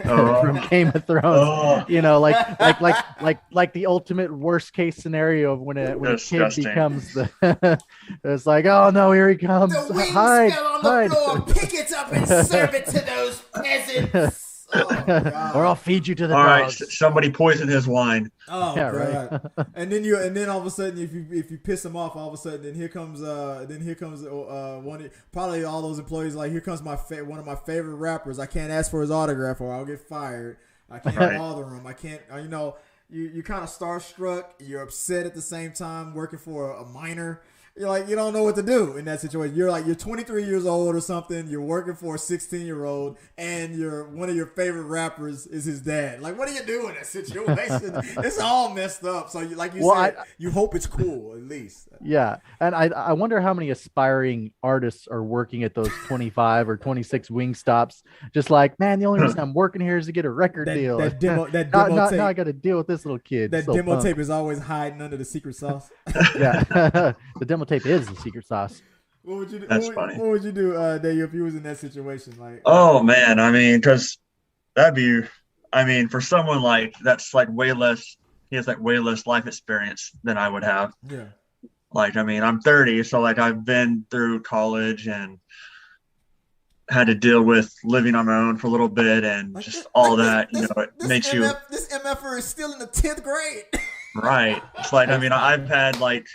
from Game of Thrones. You know, like the ultimate worst case scenario of when a kid becomes the it's like, oh no, here he comes. The wings fell on the floor. Pick it up and serve it to those peasants. Oh, or I'll feed you to the dogs. All right, somebody poisoned his wine. Oh yeah, God. Right. and then all of a sudden, if you piss him off, all of a sudden, then here comes one probably all those employees, like, here comes one of my favorite rappers. I can't ask for his autograph or I'll get fired. I can't bother him. I can't. You know, you're kind of starstruck. You're upset at the same time, working for a minor. You're like, you don't know what to do in that situation. You're 23 years old or something. You're working for a 16-year-old, and one of your favorite rappers is his dad. Like, what do you do in that situation? It's all messed up. So, you hope it's cool at least. Yeah, and I wonder how many aspiring artists are working at those 25 or 26 Wingstops. Just like, man, the only reason I'm working here is to get a record deal. That demo tape. Now I got to deal with this little kid. That demo tape is always hiding under the secret sauce. Yeah, the demo tape is the secret sauce. What would you do? That's funny. What would you do, Dave, if you was in that situation? Like, oh man, I mean, because that'd be, I mean, for someone like that's like way less, he has like way less life experience than I would have. Yeah. Like, I mean, I'm 30, so like I've been through college and had to deal with living on my own for a little bit and Like just all this, that, this, it this makes MF, this MFer is still in the 10th grade. right. It's like, I mean, I've had like,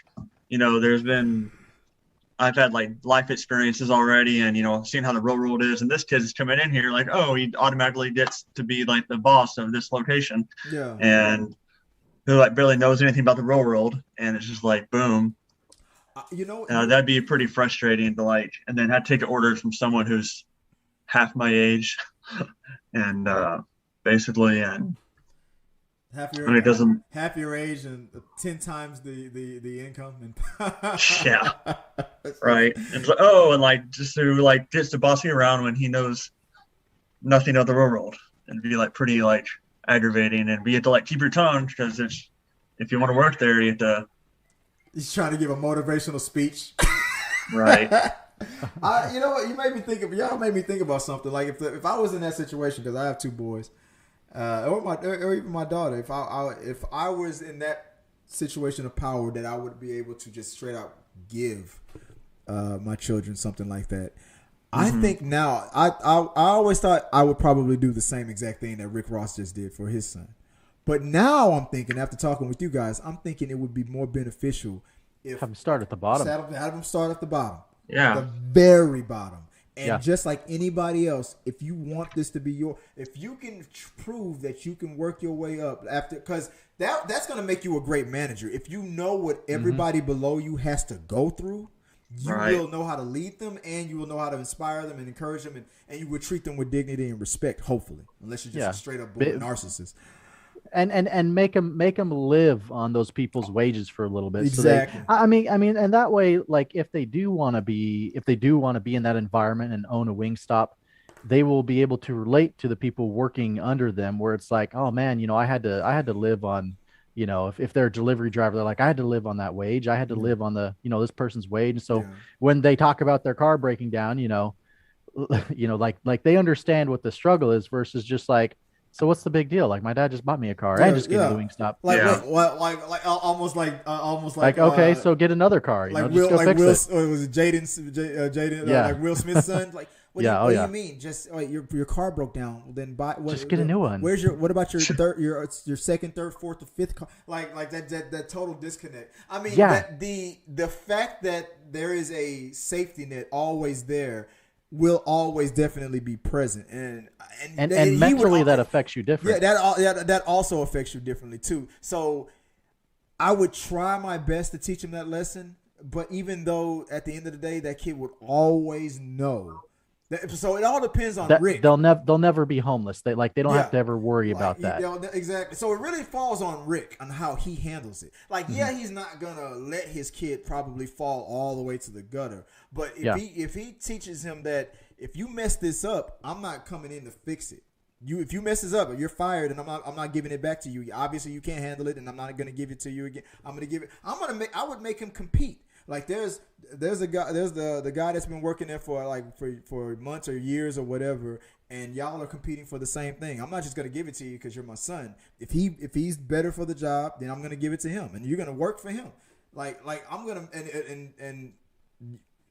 I've had like life experiences already and, seeing how the real world is. And this kid's coming in here like, oh, he automatically gets to be like the boss of this location. Yeah. And who like barely knows anything about the real world. And it's just like, boom. That'd be pretty frustrating to like, and then have to take orders from someone who's half my age and basically, and half your age and 10 times the income. And yeah, right. And so, and like just to like gets to boss me around when he knows nothing of the real world, and be like pretty like aggravating, and you have to like keep your tongue because if you want to work there, you have to. He's trying to give a motivational speech. Right. You know what? Y'all made me think about something. Like if I was in that situation, because I have 2 boys, or even my daughter, if I was in that situation of power, that I would be able to just straight out give my children something like that. I think now I always thought I would probably do the same exact thing that Rick Ross just did for his son. But now I'm thinking, after talking with you guys, I'm thinking it would be more beneficial if have them start at the bottom. Have them start at the bottom. Yeah. The very bottom. And just like anybody else, if you want this to be if you can prove that you can work your way up after, because that's going to make you a great manager. If you know what everybody below you has to go through, you will know how to lead them, and you will know how to inspire them and encourage them, and you will treat them with dignity and respect, hopefully, unless you're just a straight up narcissist. And make them live on those people's wages for a little bit. Exactly. So I mean, and that way, like if they do want to be in that environment and own a Wingstop, they will be able to relate to the people working under them. Where it's like, oh man, I had to live on, if they're a delivery driver, they're like, I had to live on that wage. I had to live on the, this person's wage. And so when they talk about their car breaking down, like they understand what the struggle is versus just like. So what's the big deal? Like my dad just bought me a car and just gave me the Wingstop. Like okay, so get another car. Like just go fix it. Was it Jaden? Like Will Smith's son. Like what do you mean? Just your car broke down. Then just get a new one. What about your third, your second, third, fourth, or fifth car? Like that total disconnect. I mean, the fact that there is a safety net always there will always definitely be present, and mentally that affects you differently. That also affects you differently too. So I would try my best to teach him that lesson, but even though at the end of the day that kid would always know. So it all depends on Rick. They'll never be homeless. They don't have to ever worry about that. Exactly. So it really falls on Rick on how he handles it. Like, he's not gonna let his kid probably fall all the way to the gutter. But if he teaches him that if you mess this up, I'm not coming in to fix it. If you mess this up, you're fired, and I'm not giving it back to you. Obviously, you can't handle it, and I'm not gonna give it to you again. I would make him compete. Like there's a guy, the guy that's been working there for months or years or whatever, and y'all are competing for the same thing. I'm not just gonna give it to you because you're my son. If he's better for the job, then I'm gonna give it to him, and you're gonna work for him. Like I'm gonna and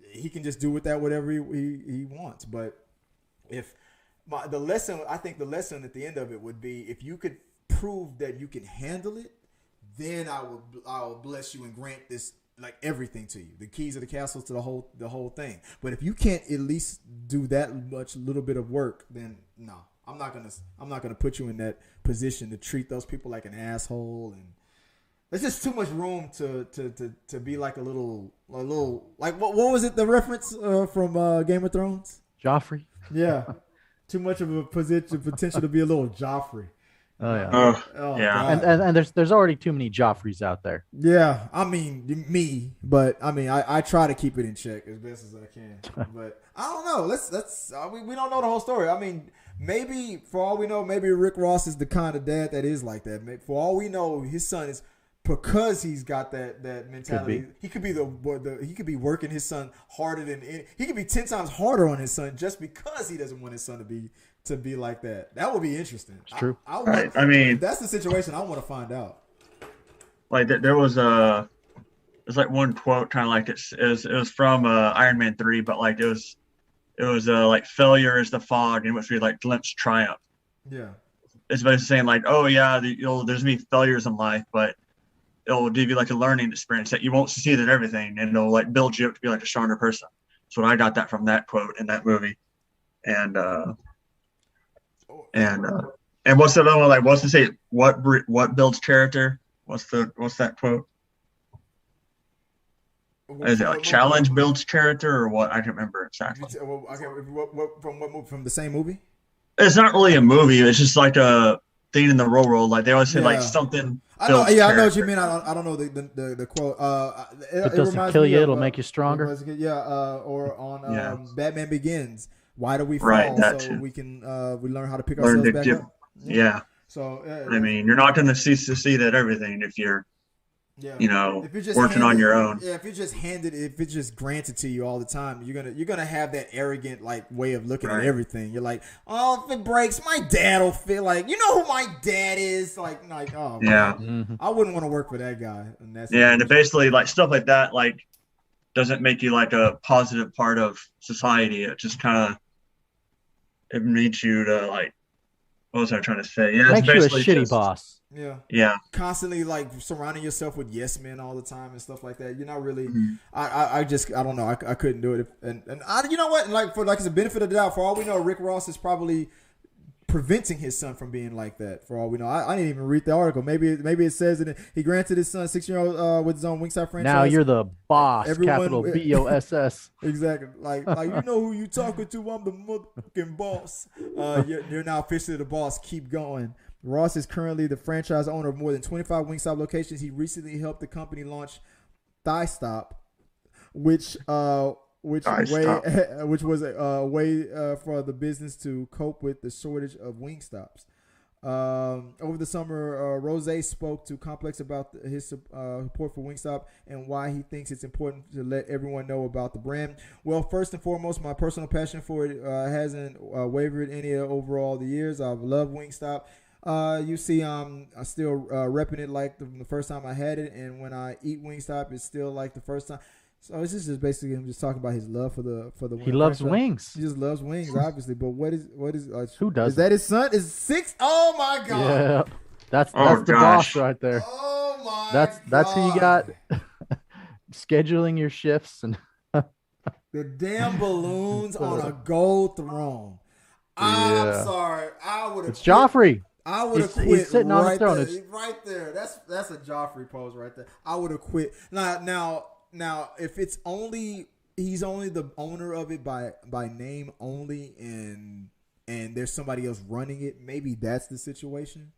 he can just do with that whatever he wants. But the lesson at the end of it would be if you could prove that you can handle it, then I will bless you and grant this. Like everything to you, the keys of the castle to the whole thing. But if you can't at least do that little bit of work, then no, I'm not gonna put you in that position to treat those people like an asshole. And there's just too much room to be like a little like what was it? The reference from Game of Thrones? Joffrey. Yeah, too much of a potential to be a little Joffrey. Oh yeah. Yeah. And there's already too many Joffreys out there. Yeah, I mean but I try to keep it in check as best as I can. But I don't know. We don't know the whole story. I mean, maybe for all we know, maybe Rick Ross is the kind of dad that is like that. For all we know, his son is because he's got that mentality. He could be working his son harder than he could be 10 times harder on his son just because he doesn't want his son to be like that. That would be interesting. It's true. I mean, if that's the situation, I want to find out. Like there was like one quote kind of like it was from Iron Man 3, but like it was like failure is the fog in which we like glimpse triumph. Yeah. It's basically saying like, oh yeah, there's gonna be failures in life, but it'll give you like a learning experience that you won't succeed at everything, and it'll like build you up to be like a stronger person. So I got that from that quote in that movie, and what's the other one? Like, what's to say? What builds character? What's that quote? Is it like challenge builds character or what? I can't remember exactly. From the same movie? It's not really a movie. It's just like a thing in the real world. Like they always say like something. I know what you mean. I don't know the quote. If it doesn't kill you, it'll make you stronger. Or on Batman Begins. Why do we fall? So we can we learn how to pick ourselves back up. Yeah. So I mean, you're not going to succeed at everything if you're, if you're just working on your own. Yeah, if it's just granted to you all the time, you're gonna have that arrogant like way of looking at everything. You're like, oh, if it breaks, my dad will feel like, you know who my dad is. Like oh man, I wouldn't want to work for that guy. And and basically like stuff like that like doesn't make you like a positive part of society. It just kind of it needs you to like. What was I trying to say? Yeah, makes you a shitty boss. Yeah. Constantly like surrounding yourself with yes men all the time and stuff like that. You're not really. I don't know. I couldn't do it. And you know what? Like as a benefit of the doubt, for all we know, Rick Ross is probably preventing his son from being like that. For all we know, I didn't even read the article. Maybe it says that he granted his son 6-year-old with his own Wingstop franchise. Now you're the boss. Capital BOSS. Exactly. Like you know who you talking to. I'm the motherfucking boss. You're now officially the boss. Keep going. Ross is currently the franchise owner of more than 25 Wingstop locations. He recently helped the company launch Thigh-Stop, which was a way for the business to cope with the shortage of Wingstops. Over the summer, Rose spoke to Complex about his support for Wingstop and why he thinks it's important to let everyone know about the brand. Well, first and foremost, my personal passion for it hasn't wavered any over all the years. I've loved Wingstop. You see, I'm still repping it like the first time I had it, and when I eat Wingstop, it's still like the first time. So this is just basically him just talking about his love for the. He loves wings. He just loves wings, obviously. But what is who does? Is that his son? Is 6? Oh my god! Yeah, that's the boss right there. Oh my! That's who you got scheduling your shifts and the damn balloons on a gold throne. I'm sorry, I would have. It's Joffrey. I would have quit. He's sitting on the throne. Right there. That's a Joffrey pose right there. I would have quit. Now, if it's he's only the owner of it by name only, and there's somebody else running it, maybe that's the situation.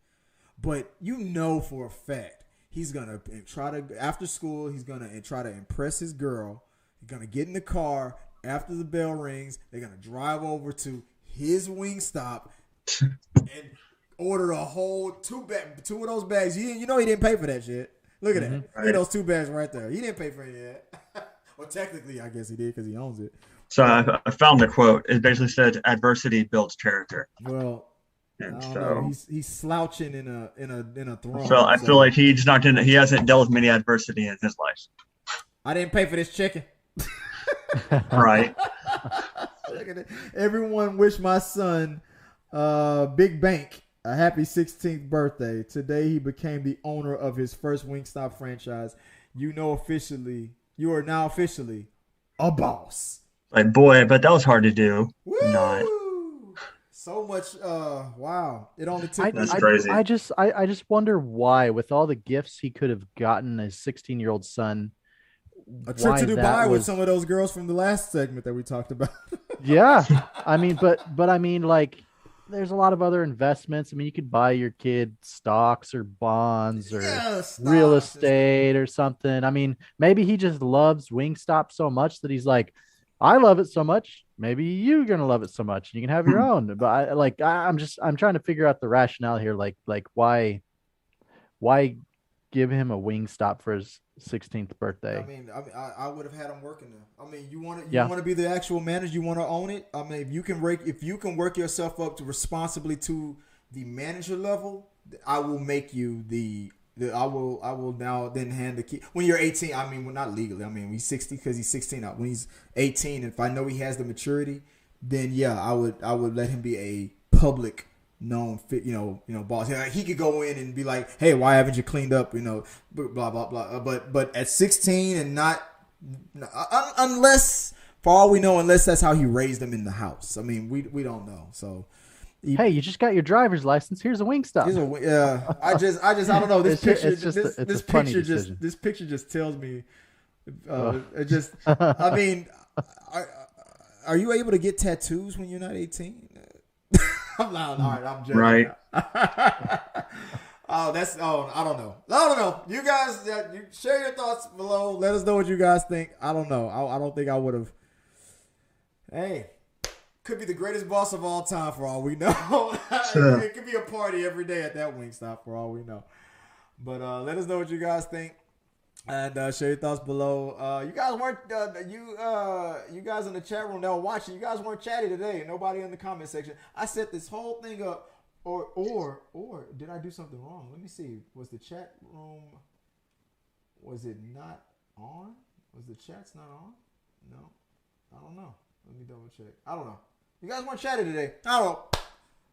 But for a fact he's gonna try to after school. He's gonna try to impress his girl. He's gonna get in the car after the bell rings. They're gonna drive over to his Wingstop and order a whole two of those bags. He didn't pay for that shit. Look at that. Right. Look at those 2 bags right there. He didn't pay for it yet. Well, technically, I guess he did because he owns it. So I found the quote. It basically said, "Adversity builds character." Well, and I don't know. He's slouching in a throne. So I feel like he's not gonna. He hasn't dealt with many adversity in his life. I didn't pay for this chicken. Right. Look at it. Everyone wish my son, Big Bank, a happy 16th birthday. Today he became the owner of his first Wingstop franchise. You are now officially a boss. Like, boy, but that was hard to do. Woo! Not. So much. Wow. It only took. That's crazy. I just wonder why, with all the gifts he could have gotten his 16-year-old son. A trip to Dubai with some of those girls from the last segment that we talked about. Yeah. I mean, but I mean, like, there's a lot of other investments. I mean, you could buy your kid stocks or bonds or real estate or something. I mean, maybe he just loves Wingstop so much that he's like, I love it so much. Maybe you're going to love it so much. You can have your own. But I'm trying to figure out the rationale here. Like why give him a Wingstop for his 16th birthday. I would have had him working there. I mean, you want to be the actual manager. You want to own it. I mean, if you can work yourself up to responsibly to the manager level, I will make you I will now then hand the key when you're 18. I mean, well, not legally. I mean, he's 60 because he's 16 now. When he's 18, if I know he has the maturity, then yeah, I would let him be a public known fit, boss. He could go in and be like, hey, why haven't you cleaned up? Blah blah blah. But at 16 and not unless, for all we know, unless that's how he raised them in the house. I mean, we don't know. So. Hey, you just got your driver's license. Here's a Wingstop. I don't know. This picture this picture just tells me. It just. I mean, are you able to get tattoos when you're not 18? I'm loud. All right, I'm joking. Right. I don't know. You guys, you share your thoughts below. Let us know what you guys think. I don't know. I don't think I would have. Hey. Could be the greatest boss of all time for all we know. It could be a party every day at that Wingstop for all we know. But let us know what you guys think, and share your thoughts below. You guys weren't you guys in the chat room that were watching. You guys weren't chatty today. Nobody in the comment section. I set this whole thing up, or did I do something wrong? Let me see. Was the chat room? Was it not on? Was the chats not on? No, I don't know. Let me double check. I don't know. You guys weren't chatting today. I don't know.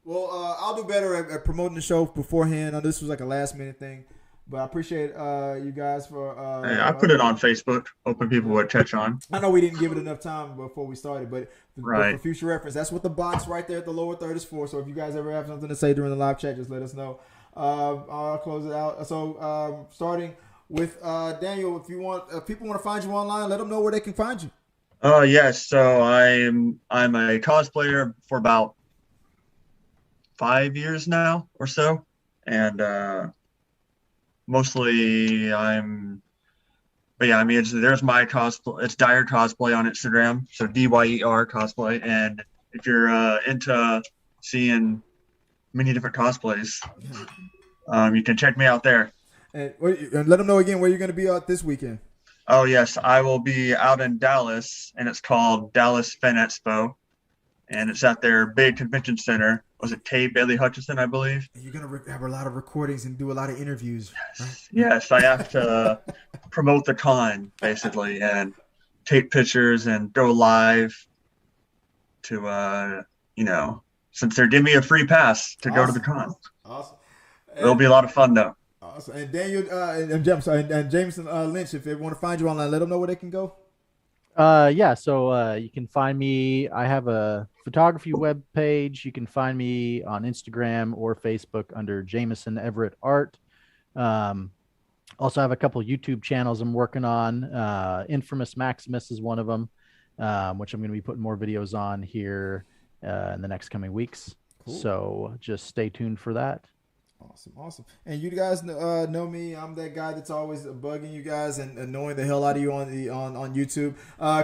Well, I'll do better at promoting the show beforehand. I know this was like a last minute thing, but I appreciate you guys for. Hey, I put it on Facebook, hoping people would catch on. I know we didn't give it enough time before we started, but for future reference, that's what the box right there at the lower third is for. So if you guys ever have something to say during the live chat, just let us know. I'll close it out. So starting with Daniel, if you want, if people want to find you online, let them know where they can find you. Yes. So I'm a cosplayer for about 5 years now or so, and mostly there's my cosplay. It's Dyer cosplay on Instagram, so DYER cosplay. And if you're into seeing many different cosplays, you can check me out there. And let them know again where you're going to be out this weekend. Oh, yes. I will be out in Dallas, and it's called Dallas Fan Expo, and it's at their big convention center. Was it Tay Bailey Hutchinson, I believe? You're going to have a lot of recordings and do a lot of interviews. Yes, right? Yes, I have to promote the con, basically, and take pictures and go live to, since they're giving me a free pass to go to the con. Awesome. It'll be a lot of fun, though. Awesome. And Daniel and Jameson Lynch, if they want to find you online, let them know where they can go. So you can find me. I have a photography web page. You can find me on Instagram or Facebook under Jameson Everett Art. Also have a couple YouTube channels I'm working on. Infamous Maximus is one of them, which I'm going to be putting more videos on here in the next coming weeks. Cool. So just stay tuned for that. Awesome. And you guys know me. I'm that guy that's always bugging you guys and annoying the hell out of you on YouTube.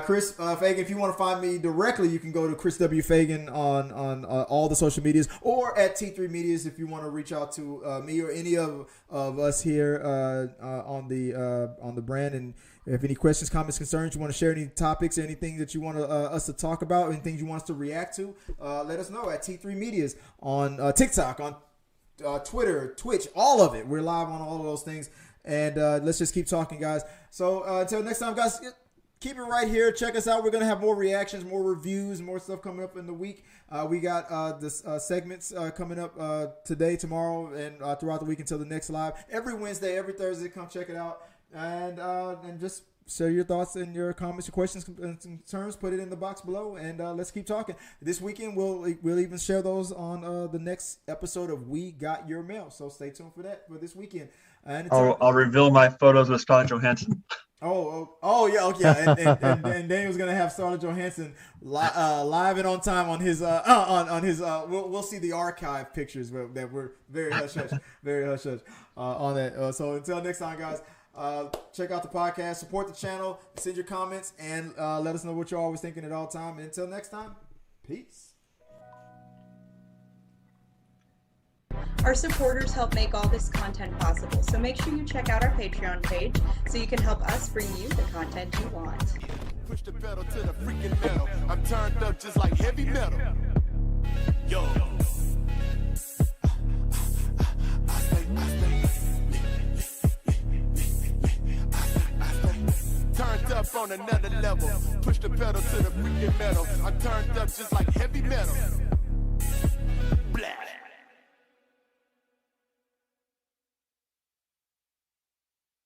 Chris Fagan, if you want to find me directly, you can go to Chris W. Fagan on all the social medias, or at T3 Medias if you want to reach out to me or any of us here on the brand. And if any questions, comments, concerns, you want to share any topics, anything that you want us to talk about, anything you want us to react to, let us know at T3 Medias on TikTok, on Twitter, Twitch, all of it. We're live on all of those things, and let's just keep talking, guys. So until next time, guys, keep it right here. Check us out. We're gonna have more reactions, more reviews, more stuff coming up in the week. We got this segments coming up today, tomorrow, and throughout the week until the next live. Every Wednesday, every Thursday, come check it out, and just share your thoughts and your comments, your questions and concerns. Put it in the box below, and let's keep talking. This weekend, we'll even share those on the next episode of We Got Your Mail. So stay tuned for that for this weekend. And I'll reveal my photos with Scarlett Johansson. Oh yeah, okay. And Daniel's gonna have Scarlett Johansson live and on time on his We'll see the archive pictures that were very hush on that. So until next time, guys. Check out the podcast, support the channel, send your comments, and let us know what you're always thinking at all time. And until next time, peace. Our supporters help make all this content possible, so make sure you check out our Patreon page so you can help us bring you the content you want. Push the pedal to the freaking metal. I'm turned up just like heavy metal. Yo. Turned up on another level. Push the pedal to the freaking metal. I'm turned up just like heavy metal.